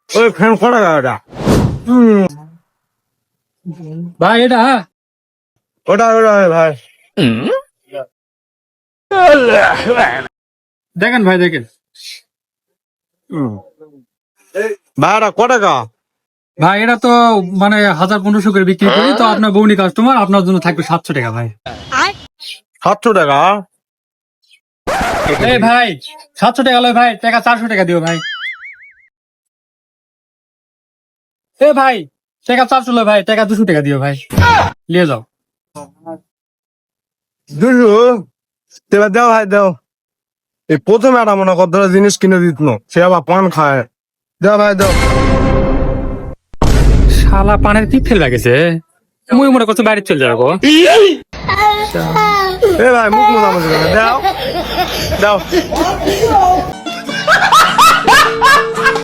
ওই ফ্যান কটা গাড়িটা ভাই এটা ওটা ওটা ভাই দেখেন ভাই দেখেন ভাইটা ক টাকা ভাই এটা তো মানে 1500 করে বিক্রি করি তো আপনার বউনি কাস্টমার আপনার জন্য থাকবে 700 টাকা ভাই 700 টাকা এই ভাই 700 টাকা লয় ভাই টাকা 400 টাকা দিও ভাই এ ভাই টাকা 400 লয় ভাই টাকা 200 টাকা দিও ভাই নিয়ে যাও 200 তেবার দাও ভাই দাও এই প্রথমে একটা মনে কর ধরো জিনিস কিনে দিত না সে আবার পান খায় দাও ভাই দাও শালা পানের কি ফেল লাগেছে মুই মনে করছি বাইরে চলে যাবো এ ভাই মুখ মোজামুজি করে দাও দাও